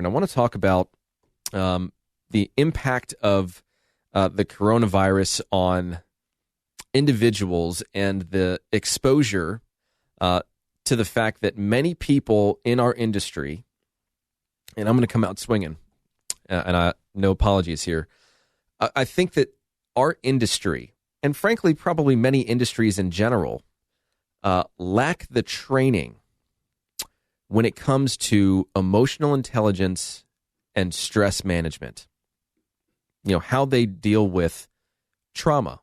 And I want to talk about the impact of the coronavirus on individuals and the exposure to the fact that many people in our industry, and I'm going to come out swinging, and no apologies here. I think that our industry, and frankly, probably many industries in general, lack the training when it comes to emotional intelligence and stress management. You know, how they deal with trauma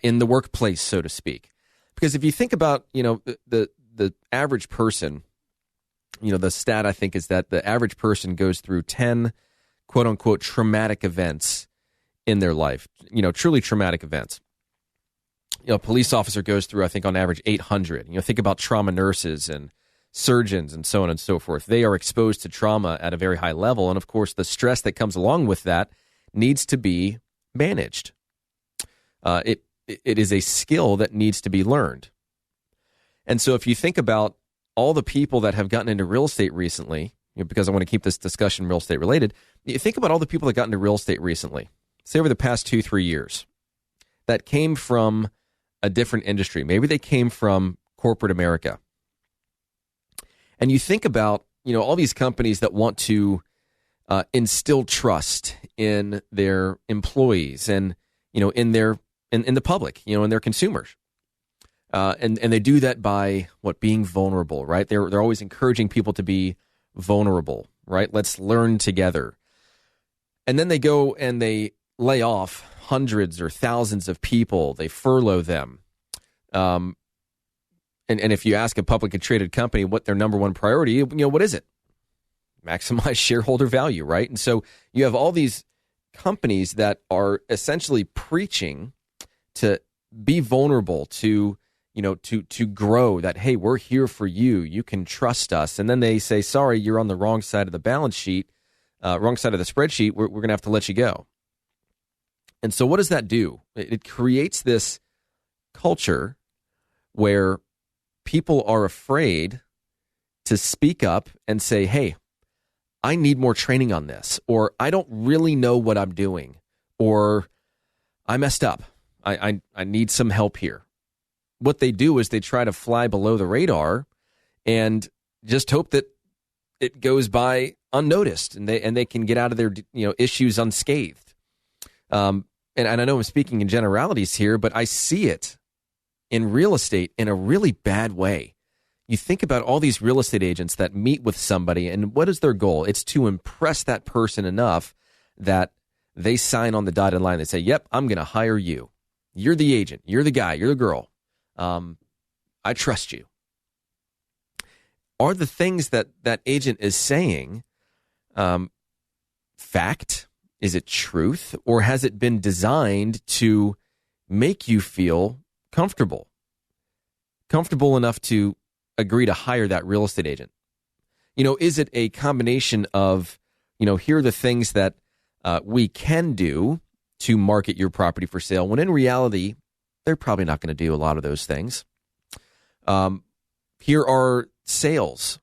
in the workplace, so to speak. Because if you think about, you know, the average person, you know, the stat I think is that the average person goes through 10 quote unquote traumatic events in their life, you know, truly traumatic events. You know, a police officer goes through, I think, on average 800. You know, think about trauma nurses and surgeons and so on and so forth. They are exposed to trauma at a very high level. And of course, the stress that comes along with that needs to be managed. It is a skill that needs to be learned. And so if you think about all the people that have gotten into real estate recently, you know, because I want to keep this discussion real estate related, you think about all the people that got into real estate recently, say over the past 2-3 years, that came from a different industry. Maybe they came from corporate America. And you think about, you know, all these companies that want to instill trust in their employees and, you know, in the public, you know, in their consumers. And they do that by being vulnerable, right? They're always encouraging people to be vulnerable, right? Let's learn together. And then they go and they lay off hundreds or thousands of people. They furlough them. And if you ask a publicly traded company what their number one priority, you know, what is it? Maximize shareholder value, right? And so you have all these companies that are essentially preaching to be vulnerable, to, you know, to grow, that, hey, we're here for you. You can trust us. And then they say, sorry, you're on the wrong side of the balance sheet, wrong side of the spreadsheet. We're going to have to let you go. And so what does that do? It creates this culture where people are afraid to speak up and say, hey, I need more training on this, or I don't really know what I'm doing, or I messed up. I need some help here. What they do is they try to fly below the radar and just hope that it goes by unnoticed and they can get out of their, you know, issues unscathed. And I know I'm speaking in generalities here, but I see it in real estate in a really bad way. You think about all these real estate agents that meet with somebody, and what is their goal? It's to impress that person enough that they sign on the dotted line. They say, yep, I'm going to hire you. You're the agent. You're the guy. You're the girl. I trust you. Are the things that agent is saying fact? Is it truth? Or has it been designed to make you feel comfortable enough to agree to hire that real estate agent? You know, is it a combination of, you know, here are the things that we can do to market your property for sale, when in reality, they're probably not going to do a lot of those things. Here are sales.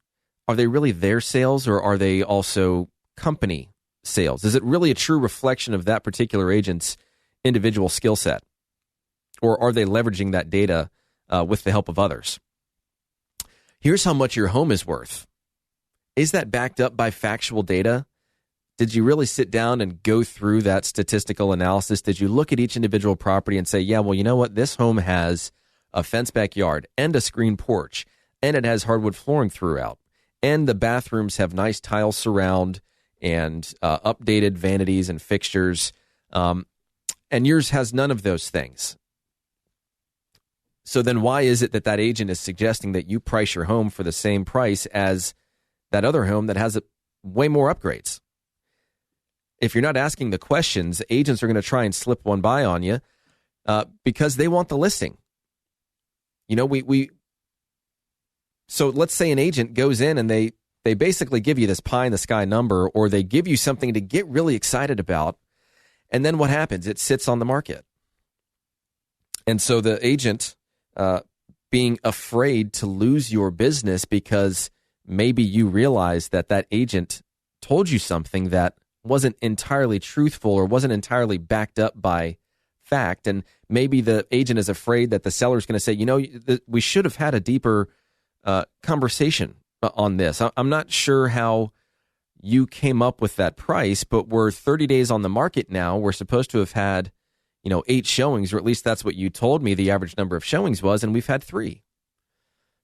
Are they really their sales, or are they also company sales? Is it really a true reflection of that particular agent's individual skill set? Or are they leveraging that data with the help of others? Here's how much your home is worth. Is that backed up by factual data? Did you really sit down and go through that statistical analysis? Did you look at each individual property and say, yeah, well, you know what? This home has a fenced backyard and a screen porch, and it has hardwood flooring throughout, and the bathrooms have nice tile surround and updated vanities and fixtures, and yours has none of those things. So then why is it that agent is suggesting that you price your home for the same price as that other home that has way more upgrades? If you're not asking the questions, agents are going to try and slip one by on you because they want the listing. You know, so let's say an agent goes in and they basically give you this pie in the sky number, or they give you something to get really excited about. And then what happens? It sits on the market. And so the agent, being afraid to lose your business because maybe you realize that agent told you something that wasn't entirely truthful or wasn't entirely backed up by fact. And maybe the agent is afraid that the seller's going to say, we should have had a deeper conversation on this. I'm not sure how you came up with that price, but we're 30 days on the market now. We're supposed to have had, 8 showings, or at least that's what you told me the average number of showings was, and we've had 3.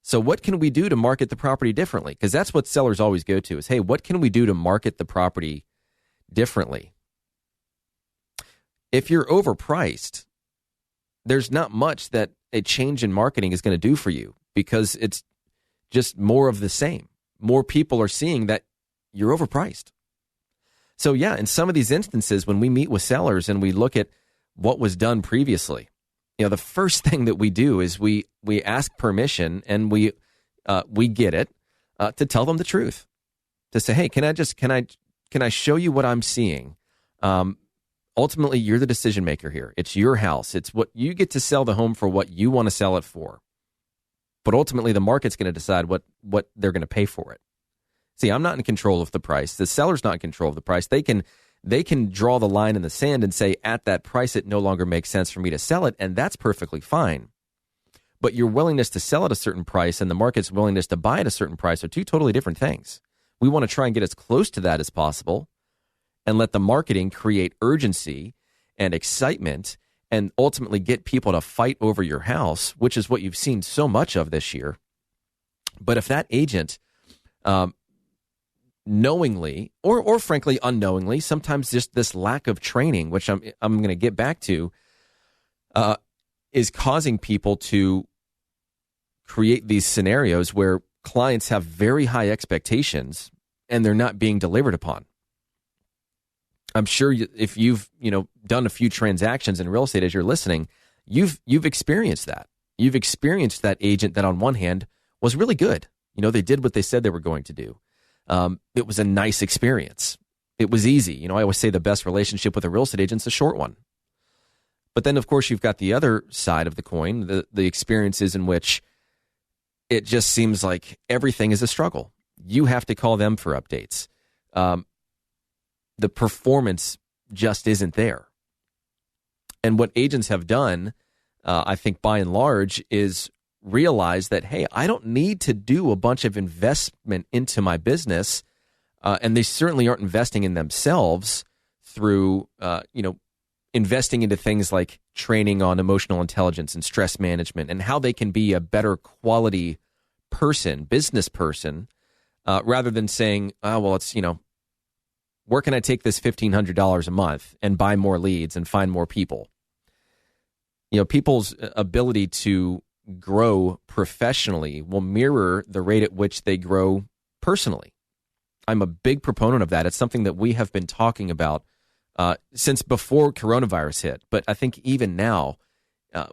So what can we do to market the property differently? Because that's what sellers always go to is, hey, what can we do to market the property differently? If you're overpriced, there's not much that a change in marketing is going to do for you because it's just more of the same. More people are seeing that you're overpriced. So yeah, in some of these instances, when we meet with sellers and we look at what was done previously, the first thing that we do is we ask permission and we get it to tell them the truth, to say, hey, can I show you what I'm seeing? Ultimately, you're the decision maker here. It's your house. It's what you get to sell the home for what you want to sell it for. But ultimately, the market's going to decide what they're going to pay for it. See, I'm not in control of the price. The seller's not in control of the price. They can draw the line in the sand and say, at that price, it no longer makes sense for me to sell it, and that's perfectly fine. But your willingness to sell at a certain price and the market's willingness to buy at a certain price are two totally different things. We want to try and get as close to that as possible and let the marketing create urgency and excitement and ultimately get people to fight over your house, which is what you've seen so much of this year. But if that agent knowingly or frankly unknowingly, sometimes just this lack of training, which I'm going to get back to, is causing people to create these scenarios where clients have very high expectations and they're not being delivered upon. I'm sure if you've done a few transactions in real estate as you're listening, you've experienced that. You've experienced that agent that on one hand was really good. They did what they said they were going to do. It was a nice experience. It was easy. I always say the best relationship with a real estate agent's a short one. But then, of course, you've got the other side of the coin, the experiences in which it just seems like everything is a struggle. You have to call them for updates. The performance just isn't there. And what agents have done, I think by and large, is realize that, hey, I don't need to do a bunch of investment into my business, and they certainly aren't investing in themselves through, investing into things like training on emotional intelligence and stress management and how they can be a better quality person, business person, rather than saying, it's, where can I take this $1,500 a month and buy more leads and find more people? People's ability to grow professionally will mirror the rate at which they grow personally. I'm a big proponent of that. It's something that we have been talking about since before coronavirus hit. But I think even now,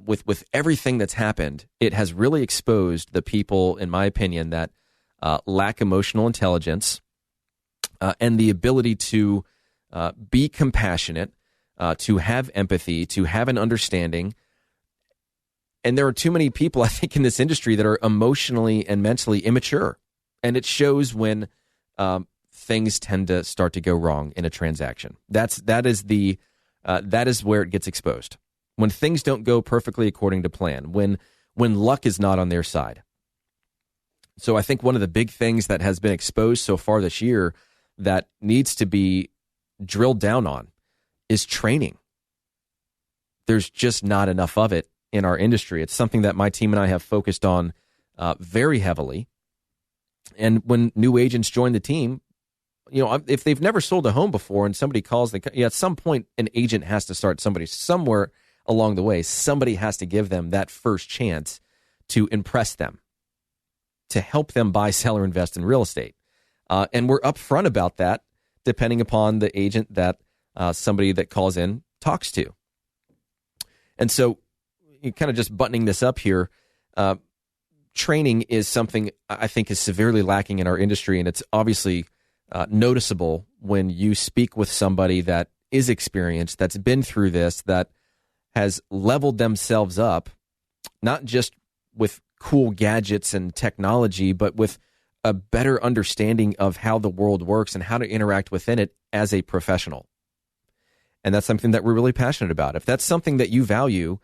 with everything that's happened, it has really exposed the people, in my opinion, that lack emotional intelligence and the ability to be compassionate, to have empathy, to have an understanding. And there are too many people, I think, in this industry that are emotionally and mentally immature. And it shows when things tend to start to go wrong in a transaction. That is where it gets exposed. When things don't go perfectly according to plan, when luck is not on their side. So I think one of the big things that has been exposed so far this year that needs to be drilled down on is training. There's just not enough of it in our industry. It's something that my team and I have focused on very heavily. And when new agents join the team, if they've never sold a home before and somebody calls, at some point an agent has to start somewhere along the way. Somebody has to give them that first chance to impress them, to help them buy, sell, or invest in real estate. And we're upfront about that depending upon the agent that somebody that calls in talks to. And so kind of just buttoning this up here, training is something I think is severely lacking in our industry, and it's obviously noticeable when you speak with somebody that is experienced, that's been through this, that has leveled themselves up, not just with cool gadgets and technology, but with a better understanding of how the world works and how to interact within it as a professional. And that's something that we're really passionate about. If that's something that you value,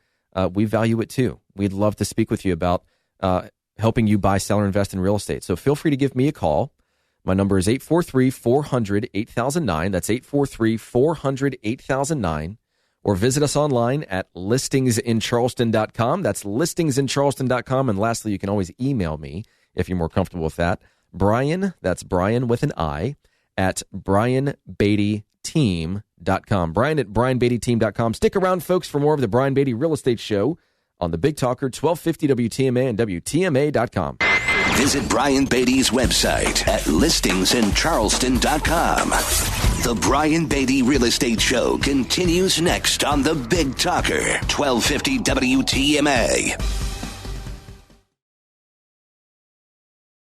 we value it too. We'd love to speak with you about helping you buy, sell, or invest in real estate. So feel free to give me a call. My number is 843-400-8009. That's 843-400-8009. Or visit us online at listingsincharleston.com. That's listingsincharleston.com. And lastly, you can always email me if you're more comfortable with that. Brian, that's Brian with an I, at BrianBeattyTeam.com. Brian at BrianBeattyTeam.com. Stick around, folks, for more of the Brian Beatty Real Estate Show on the Big Talker, 1250 WTMA and WTMA.com. Visit Brian Beatty's website at listingsincharleston.com. The Brian Beatty Real Estate Show continues next on the Big Talker, 1250 WTMA.